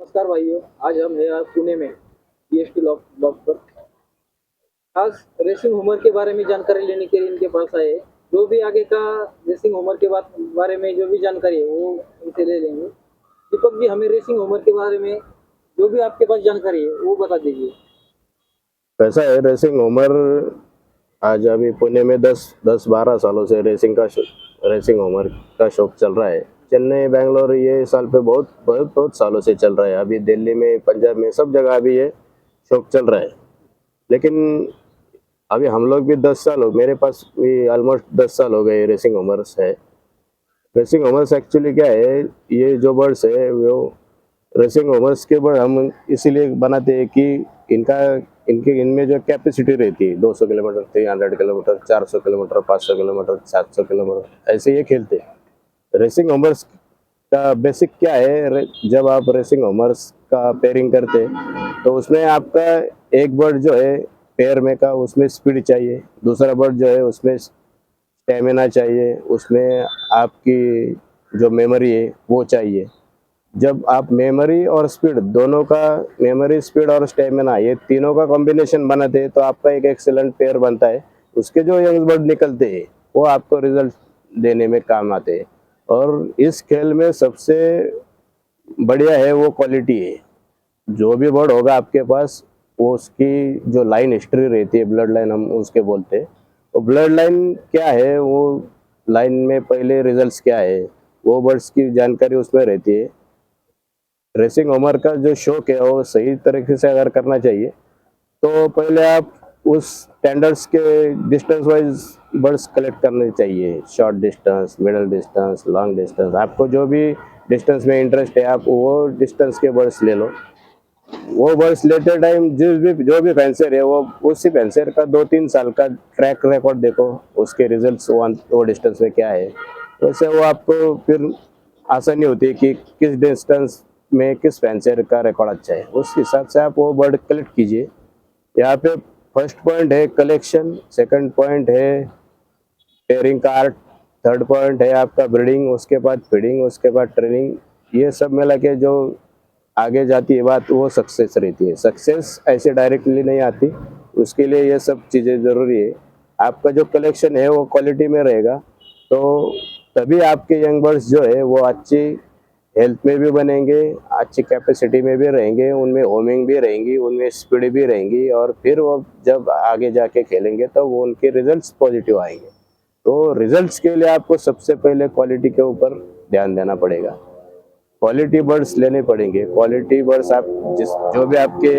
नमस्कार भाइयों। आज हम हैं पुणे में बीएसटी लॉक पर खास रेसिंग होमर के बारे में जानकारी लेने के लिए इनके पास आए। जो भी आगे का रेसिंग होमर के बारे में जो भी जानकारी है वो इनसे ले लेंगे। दीपक जी, हमें रेसिंग होमर के बारे में जो भी आपके पास जानकारी है वो बता दीजिए। कैसा है रेसिंग उमर। आज अभी पुणे में 10-12 सालों से रेसिंग उमर का शौक चल रहा है। चेन्नई बेंगलोर ये साल पे बहुत बहुत बहुत सालों से चल रहा है। अभी दिल्ली में, पंजाब में, सब जगह अभी ये शौक चल रहा है। लेकिन अभी हम लोग भी 10 साल हो, मेरे पास भी ऑलमोस्ट 10 साल हो गए रेसिंग उमर्स है। रेसिंग उमर्स एक्चुअली क्या है, ये जो बर्ड्स है वो रेसिंग होमर्स के बर्ड हम इसीलिए बनाते हैं कि इनका इनके इनमें जो कैपेसिटी रहती है 200 kilometre, 300 kilometre, 400 kilometre, 500 kilometre, 700 kilometre, ऐसे ये खेलते हैं। रेसिंग होमर्स का बेसिक क्या है, जब आप रेसिंग होमर्स का पेयरिंग करते हैं तो उसमें आपका एक बर्ड जो है पेयर में का, उसमें स्पीड चाहिए। दूसरा बर्ड जो है उसमें स्टेमिना चाहिए। उसमें आपकी जो मेमोरी है वो चाहिए। जब आप मेमोरी और स्पीड दोनों का, मेमोरी, स्पीड और स्टेमिना, ये तीनों का कॉम्बिनेशन बनाते हैं तो आपका एक एक्सेलेंट पेयर बनता है। उसके जो यंग बर्ड निकलते हैं वो आपको रिजल्ट देने में काम आते हैं। और इस खेल में सबसे बढ़िया है वो क्वालिटी है। जो भी बर्ड होगा आपके पास, वो उसकी जो लाइन हिस्ट्री रहती है, ब्लड लाइन हम उसके बोलते हैं। तो ब्लड लाइन क्या है, वो लाइन में पहले रिजल्ट्स क्या है, वो बर्ड्स की जानकारी उसमें रहती है। रेसिंग होमर का जो शौक है वो सही तरीके से अगर करना चाहिए तो पहले आप उस स्टैंडर्ड्स के डिस्टेंस वाइज बर्ड्स कलेक्ट करने चाहिए। Short distance, middle distance, long distance, आपको जो भी डिस्टेंस में इंटरेस्ट है आप वो डिस्टेंस के बर्ड्स ले लो। वो बर्ड्स लेते टाइम जो भी फैंसर है वो उसी फैंसर का 2-3 साल का ट्रैक रिकॉर्ड देखो, उसके रिजल्ट्स वो डिस्टेंस में क्या है। वैसे वो आपको फिर आसानी होती है कि किस डिस्टेंस में किस फैंसर का रिकॉर्ड अच्छा है, उस हिसाब से आप वो बर्ड कलेक्ट कीजिए। यहाँ पे फर्स्ट पॉइंट है कलेक्शन, सेकंड पॉइंट है पेयरिंग का आर्ट, थर्ड पॉइंट है आपका ब्रीडिंग, उसके बाद फीडिंग, उसके बाद ट्रेनिंग। ये सब मिला के जो आगे जाती है बात, वो सक्सेस रहती है। सक्सेस ऐसे डायरेक्टली नहीं आती, उसके लिए ये सब चीज़ें ज़रूरी है। आपका जो कलेक्शन है वो क्वालिटी में रहेगा तो तभी आपके यंग बर्ड्स जो है वो अच्छी हेल्थ में भी बनेंगे, अच्छी कैपेसिटी में भी रहेंगे, उनमें होमिंग भी रहेंगी, उनमें स्पीड भी रहेंगी, और फिर वो जब आगे जाके खेलेंगे तो वो उनके रिजल्ट्स पॉजिटिव आएंगे। तो रिजल्ट्स के लिए आपको सबसे पहले क्वालिटी के ऊपर ध्यान देना पड़ेगा। क्वालिटी बर्ड्स लेने पड़ेंगे। क्वालिटी बर्ड्स आप जिस जो भी आपके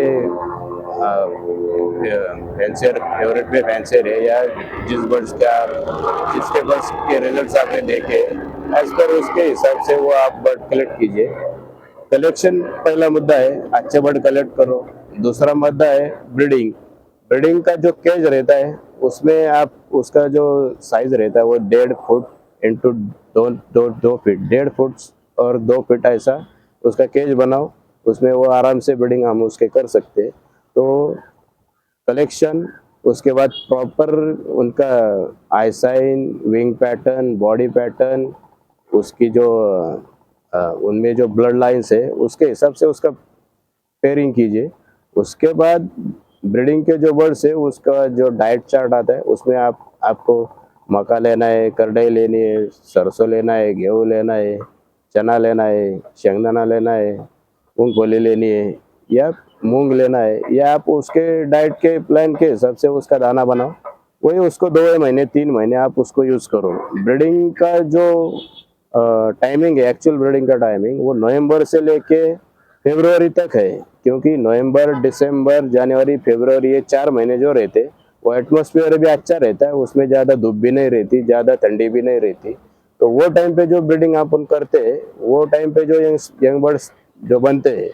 फैंसर फेवरेट में फैंसर है, या जिस बर्ड्स का जिसके बर्ड्स के रिजल्ट्स आपने देखे, एज पर उसके हिसाब से वो आप बर्ड कलेक्ट कीजिए। कलेक्शन पहला मुद्दा है, अच्छे बर्ड कलेक्ट करो। दूसरा मुद्दा है ब्रीडिंग। ब्रीडिंग का जो केज रहता है उसमें आप उसका जो साइज रहता है वो 1.5 फुट इंटू 2 फीट, 1.5 फुट और 2 फीट ऐसा उसका केज बनाओ। उसमें वो आराम से ब्रीडिंग हम उसके कर सकते हैं। तो कलेक्शन, उसके बाद प्रॉपर उनका eye sign, wing pattern, body pattern, उसकी जो उनमें जो ब्लड लाइंस है उसके हिसाब से उसका पेयरिंग कीजिए। उसके बाद ब्रीडिंग के जो बर्ड्स है उसका जो डाइट चार्ट आता है उसमें आपको मक्का लेना है, करडई लेनी है, सरसों लेना है, गेहूँ लेना है, चना लेना है, शेंगदाना लेना है, मूंगफली लेनी है या मूंग लेना है, या आप उसके डाइट के प्लान के हिसाब से उसका दाना बनाओ। वही उसको 2 महीने 3 महीने आप उसको यूज़ करो। ब्रीडिंग का जो टाइमिंग है, एक्चुअल ब्रीडिंग का टाइमिंग, वो नवंबर से लेके फरवरी तक है। क्योंकि नवंबर, दिसंबर, जनवरी, फरवरी, ये 4 महीने जो रहते वो एटमॉस्फेयर भी अच्छा रहता है, उसमें ज़्यादा धूप भी नहीं रहती, ज़्यादा ठंडी भी नहीं रहती। तो वो टाइम पे जो ब्रीडिंग अपन करते हैं, वो टाइम पे जो यंग बर्ड्स जो बनते हैं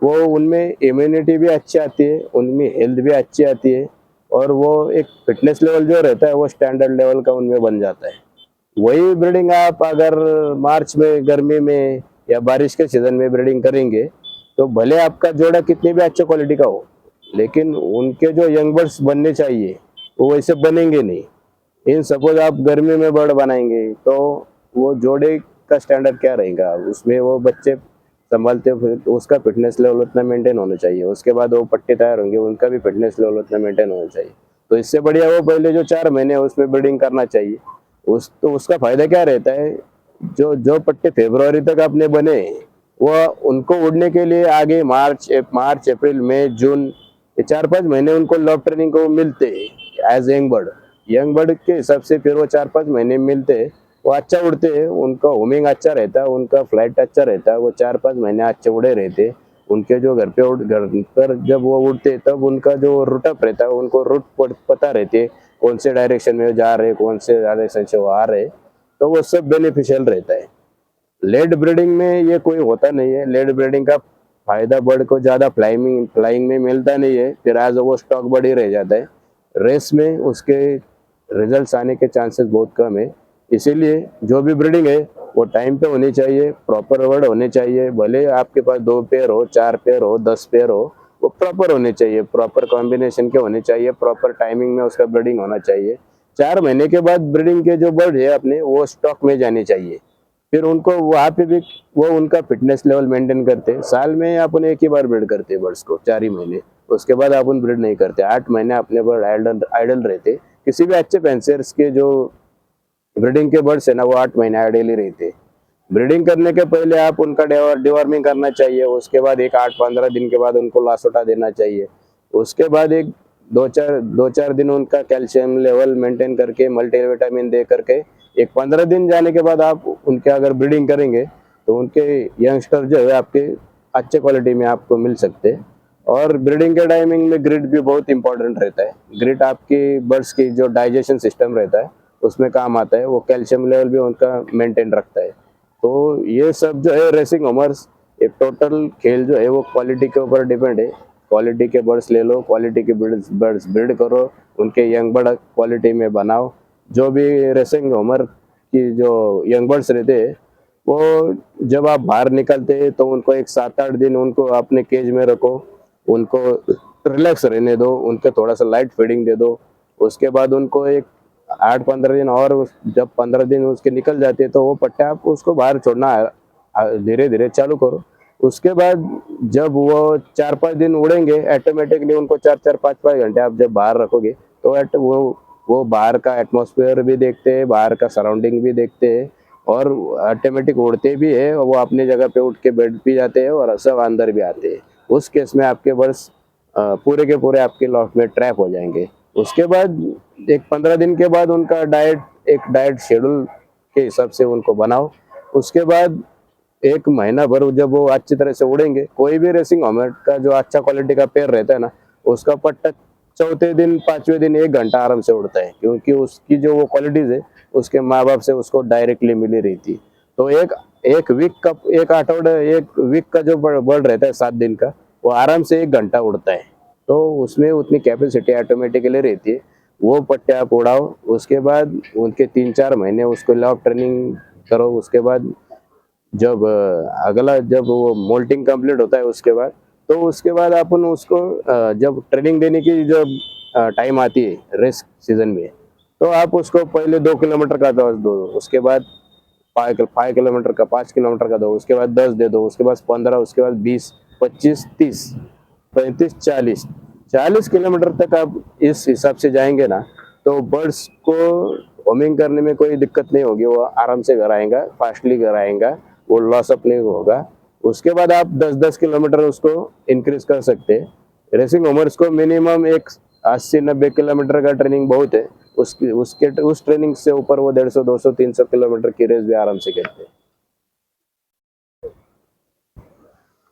वो उनमें इम्यूनिटी भी अच्छी आती है, उनमें हेल्थ भी अच्छी आती है, और वो एक फिटनेस लेवल जो रहता है वो स्टैंडर्ड लेवल का उनमें बन जाता है। वही ब्रीडिंग आप अगर मार्च में, गर्मी में या बारिश के सीजन में ब्रीडिंग करेंगे तो भले आपका जोड़ा कितनी भी अच्छी क्वालिटी का हो, लेकिन उनके जो यंग बर्ड्स बनने चाहिए वो वैसे बनेंगे नहीं। इन सपोज आप गर्मी में बर्ड बनाएंगे तो वो जोड़े का स्टैंडर्ड क्या रहेगा, उसमें वो बच्चे संभालते फिर तो उसका फिटनेस लेवल उतना मेंटेन होना चाहिए। उसके बाद वो पट्टे तैयार होंगे, उनका भी फिटनेस लेवल उतना मेंटेन होना चाहिए। तो इससे बढ़िया वो पहले जो 4 महीने है उसमें ब्रीडिंग करना चाहिए। तो उसका फायदा क्या रहता है, जो जो पट्टे फरवरी तक आपने बने वो उनको उड़ने के लिए आगे मार्च अप्रैल मई जून ये 4-5 महीने उनको लॉब ट्रेनिंग को मिलते एज यंग बर्ड के हिसाब से। फिर वो 4-5 महीने मिलते, वो अच्छा उड़ते हैं, उनका होमिंग अच्छा रहता है, उनका फ्लाइट अच्छा रहता है, वो 4-5 महीने अच्छे उड़े रहते। उनके जो घर पर जब वो उड़ते तब उनका जो रूट अप रहता है, उनको रूट पता रहती है, कौन से डायरेक्शन में जा रहे, कौन से डायरेक्शन से वो आ रहे, तो वो सब बेनिफिशियल रहता है। लेट ब्रीडिंग में ये कोई होता नहीं है। लेट ब्रीडिंग का फायदा बर्ड को ज्यादा फ्लाइंग में मिलता नहीं है, फिर आज वो स्टॉक बर्ड ही रह जाता है। रेस में उसके रिजल्ट्स आने के चांसेस बहुत कम है। इसीलिए जो भी ब्रीडिंग है वो टाइम पे होनी चाहिए, प्रॉपर बर्ड होने चाहिए। भले आपके पास 2 पेयर हो, 4 पेयर हो, 10 पेयर हो, वो प्रॉपर होने चाहिए, प्रॉपर कॉम्बिनेशन के होने चाहिए, प्रॉपर टाइमिंग में उसका ब्रीडिंग होना चाहिए। 4 महीने के बाद ब्रीडिंग के जो बर्ड है अपने वो स्टॉक में जाने चाहिए। फिर उनको वहाँ पे भी वो उनका फिटनेस लेवल मेंटेन करते हैं। साल में अपन एक ही बार ब्रीड करते हैं बर्ड्स को, 4 ही महीने। उसके बाद अपन ब्रीड नहीं करते। 8 महीने अपने बर्ड आइडल रहते। किसी भी अच्छे पेंसियर्स के जो ब्रीडिंग के बर्ड्स है ना, वो 8 महीने आइडल ही रहते। ब्रीडिंग करने के पहले आप उनका डिवॉर्मिंग करना चाहिए। उसके बाद एक 8-15 दिन के बाद उनको लासोटा देना चाहिए। उसके बाद एक 2-4 दिन उनका कैल्शियम लेवल मेंटेन करके मल्टीविटामिन दे करके एक 15 दिन जाने के बाद आप उनके अगर ब्रीडिंग करेंगे तो उनके यंगस्टर जो है आपके अच्छे क्वालिटी में आपको मिल सकते हैं। और ब्रीडिंग के टाइमिंग में ग्रिड भी बहुत इंपॉर्टेंट रहता है। ग्रिड आपकी बर्ड्स की जो डाइजेशन सिस्टम रहता है उसमें काम आता है, वो कैल्शियम लेवल भी उनका मेंटेन रखता है। तो ये सब जो है रेसिंग होमर्स, एक टोटल खेल जो है वो क्वालिटी के ऊपर डिपेंड है। क्वालिटी के बर्ड्स ले लो, क्वालिटी के बर्ड्स ब्रीड करो, उनके यंग बर्ड क्वालिटी में बनाओ। जो भी रेसिंग होमर की जो यंग बर्ड्स रहते हैं वो जब आप बाहर निकलते हैं तो उनको एक 7-8 दिन उनको अपने केज में रखो, उनको रिलैक्स रहने दो, उनको थोड़ा सा लाइट फीडिंग दे दो। उसके बाद उनको एक 8-15 दिन और जब 15 दिन उसके निकल जाते हैं तो वो पट्टे आप उसको बाहर छोड़ना धीरे धीरे चालू करो। उसके बाद जब वो 4-5 दिन उड़ेंगे ऑटोमेटिकली उनको 4-4 5-5 घंटे आप जब बाहर रखोगे तो वो बाहर का एटमॉस्फेयर भी देखते हैं, बाहर का सराउंडिंग भी देखते हैं और ऑटोमेटिक उड़ते भी है। वो अपनी जगह पे उठ के बैठ भी जाते हैं और सब अंदर भी आते हैं। उस केस में आपके बर्ड्स पूरे के पूरे आपके लॉफ्ट में ट्रैप हो जाएंगे। उसके बाद एक 15 दिन के बाद उनका एक डाइट शेड्यूल के हिसाब से उनको बनाओ। उसके बाद एक महीना भर जब वो अच्छी तरह से उड़ेंगे, कोई भी रेसिंग होमर का जो अच्छा क्वालिटी का पेयर रहता है ना, उसका पट्टा चौथे दिन 5वें दिन 1 घंटा आराम से उड़ता है, क्योंकि उसकी जो वो क्वालिटीज है उसके माँ बाप से उसको डायरेक्टली मिली रहती। तो एक वीक का जो बर्ड रहता है 7 दिन का, वो आराम से 1 घंटा उड़ता है। तो उसमें उतनी कैपेसिटी ऑटोमेटिकली रहती है। वो पट्टे आप उड़ाओ। उसके बाद उनके 3-4 महीने उसको लॉब ट्रेनिंग करो। उसके बाद जब वो मोल्टिंग कंप्लीट होता है उसके बाद अपन उसको जब ट्रेनिंग देने की जब टाइम आती है रेस सीजन में, तो आप उसको पहले 2 किलोमीटर का दो, उसके बाद 5 किलोमीटर का 5 किलोमीटर का दो, उसके बाद 10 दे दो, उसके बाद 15, उसके बाद 20, 25, 30, 35, 40 किलोमीटर तक आप इस हिसाब से जाएंगे ना, तो बर्ड्स को होमिंग करने में कोई दिक्कत नहीं होगी। वो आराम से घर आएगा, फास्टली घर आएगा, वो लॉस अप नहीं होगा। उसके बाद आप 10-10 किलोमीटर उसको इंक्रीज कर सकते हैं। रेसिंग होमर्स को मिनिमम एक 80-90 किलोमीटर का ट्रेनिंग बहुत है। उस ट्रेनिंग से ऊपर वो 150, 200, 300 किलोमीटर की रेस भी आराम से खेलते हैं।